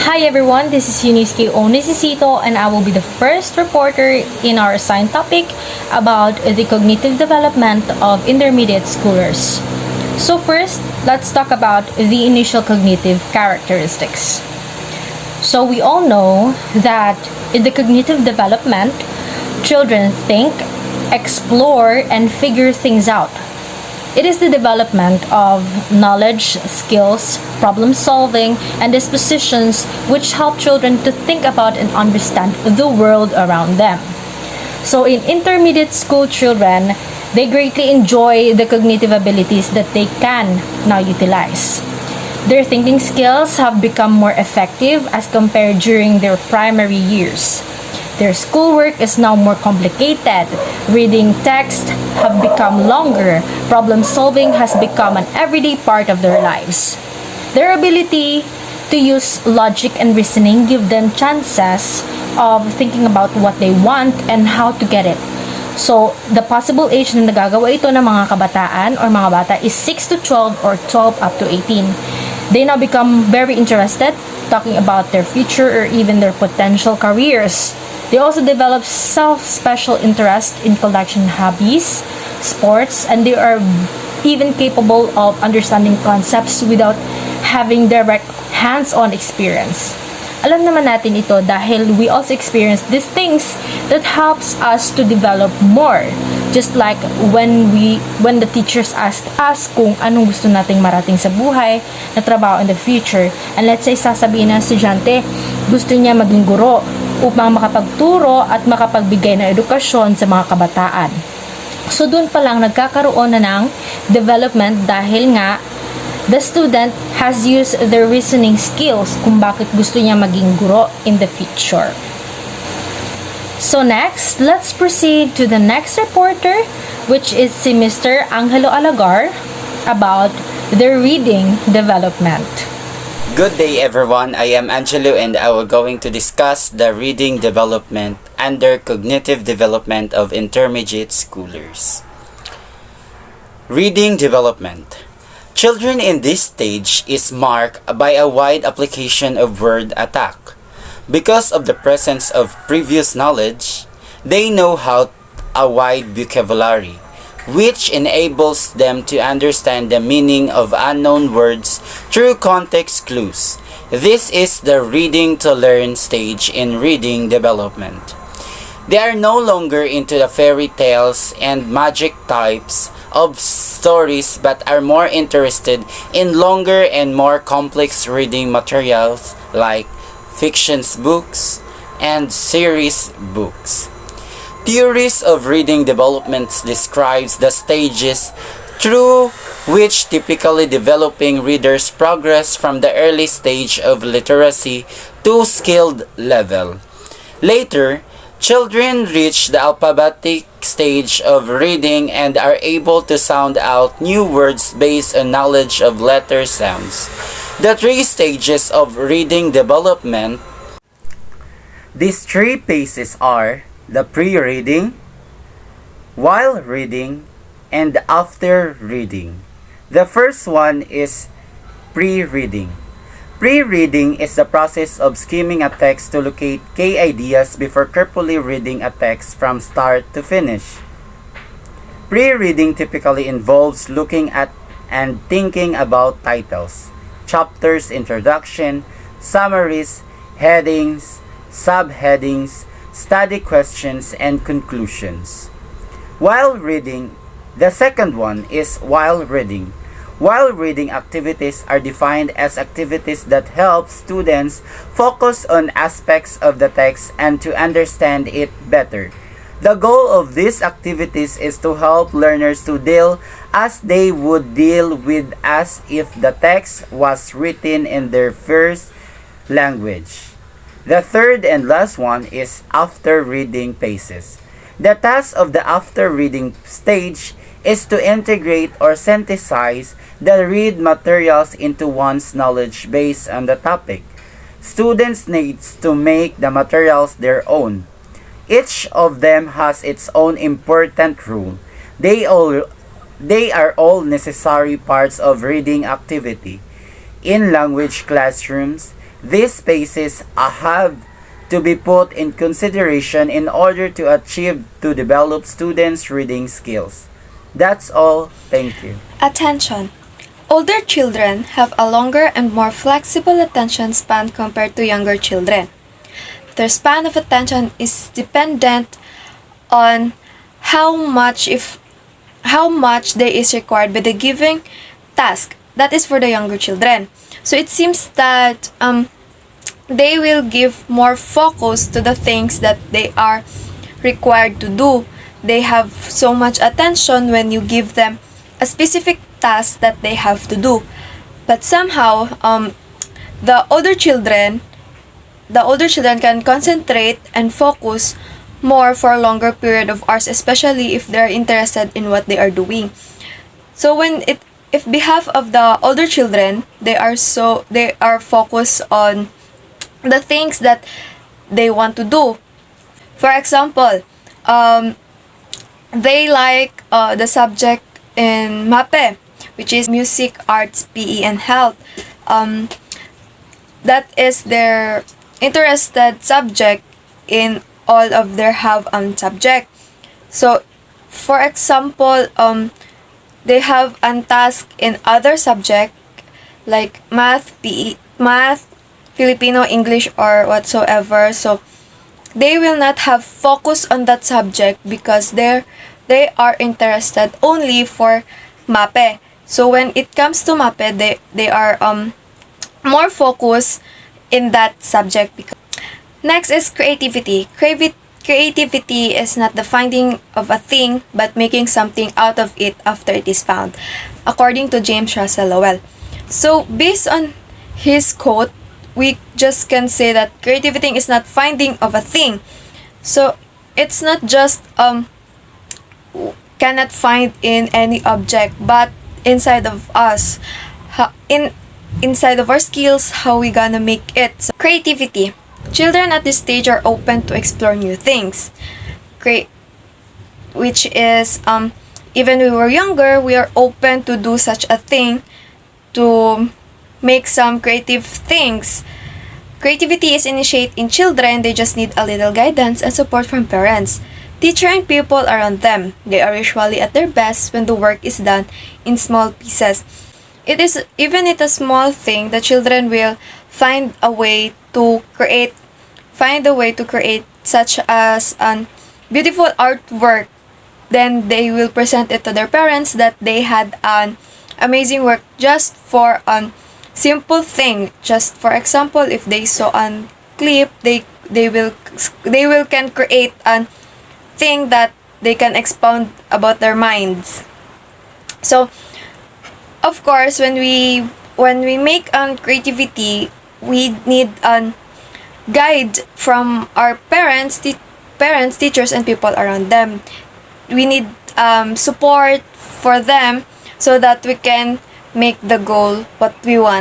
Hi everyone, this is Eunice Onisisito and I will be the first reporter in our assigned topic about the cognitive development of intermediate schoolers. So first, let's talk about the initial cognitive characteristics. So we all know that in the cognitive development, children think, explore, and figure things out. It is the development of knowledge, skills, problem solving, and dispositions which help children to think about and understand the world around them. So in intermediate school children, they greatly enjoy the cognitive abilities that they can now utilize. Their thinking skills have become more effective as compared during their primary years. Their schoolwork is now more complicated. Reading text have become longer. Problem solving has become an everyday part of their lives. Their ability to use logic and reasoning give them chances of thinking about what they want and how to get it. So, the possible age na nagagawa ito ng mga kabataan or mga bata is 6 to 12 or 12 up to 18. They now become very interested talking about their future or even their potential careers. They also develop special interest in collection hobbies, sports, and they are even capable of understanding concepts without having direct hands-on experience. Alam naman natin ito dahil we also experience these things that helps us to develop more. Just like when the teachers ask us kung anong gusto nating marating sa buhay na trabaho in the future. And let's say sasabihin ng estudyante, gusto niya maging guro upang makapagturo at makapagbigay ng edukasyon sa mga kabataan. So doon pa lang nagkakaroon na ng development dahil nga the student has used their reasoning skills kung bakit gusto niya maging guro in the future. So next, let's proceed to the next reporter, which is si Mr. Angelo Alagar about the reading development. Good day everyone, I am Angelo and I will going to discuss the reading development under cognitive development of intermediate schoolers. Reading development. Children in this stage is marked by a wide application of word attack. Because of the presence of previous knowledge, they know how a wide vocabulary, which enables them to understand the meaning of unknown words through context clues. This is the reading to learn stage in reading development. They are no longer into the fairy tales and magic types of stories but are more interested in longer and more complex reading materials like fictions books and series books. Theories of reading development describes the stages through which typically developing readers progress from the early stage of literacy to skilled level. Later, children reach the alphabetic stage of reading and are able to sound out new words based on knowledge of letter sounds. The three stages of reading development. These three phases are the pre-reading, while reading, and after reading. The first one is pre-reading. Pre-reading is the process of skimming a text to locate key ideas before carefully reading a text from start to finish. Pre-reading typically involves looking at and thinking about titles, chapters, introduction, summaries, headings, subheadings, study questions, and conclusions. While reading, the second one is while reading. While reading activities are defined as activities that help students focus on aspects of the text and to understand it better. The goal of these activities is to help learners to deal as they would deal with as if the text was written in their first language. The third and last one is after reading phases. The task of the after reading stage is to integrate or synthesize the read materials into one's knowledge based on the topic. Students need to make the materials their own. Each of them has its own important role. They are all necessary parts of reading activity. In language classrooms, These spaces have to be put in consideration in order to develop students' reading skills. That's all. Thank you. Attention! Older children have a longer and more flexible attention span compared to younger children. Their span of attention is dependent on how much there is required by the given task. That is for the younger children. So it seems that they will give more focus to the things that they are required to do. They have so much attention when you give them a specific task that they have to do. But somehow, the older children can concentrate and focus more for a longer period of hours, especially if they're interested in what they are doing. So if behalf of the older children, they are focused on the things that they want to do. For example, they like the subject in MAPE, which is music, arts, PE, and health. That is their interested subject in all of their subject. So, for example, they have a task in other subject like math, PE, Filipino, English, or whatsoever. So, they will not have focus on that subject because they are interested only for MAPE. So when it comes to MAPE, they are more focused in that subject. Next is creativity. Creativity is not the finding of a thing, but making something out of it after it is found, according to James Russell Lowell. So based on his quote, we just can say that creativity is not finding of a thing. So it's not just cannot find in any object, but inside of us, inside of our skills, how we gonna make it. So, creativity. Children at this stage are open to explore new things. Which is even when we were younger, we are open to do such a thing, to make some creative things. Creativity is initiated in children, they just need a little guidance and support from parents, teacher, and people around them. They are usually at their best when the work is done in small pieces. It is even if a small thing, the children will find a way to create, such as an beautiful artwork. Then they will present it to their parents that they had an amazing work just for simple thing. Just for example, if they saw a clip, they will can create a thing that they can expound about their minds. So of course, when we make creativity, we need a guide from our parents, teachers, and people around them. We need support for them so that we can make the goal what we want.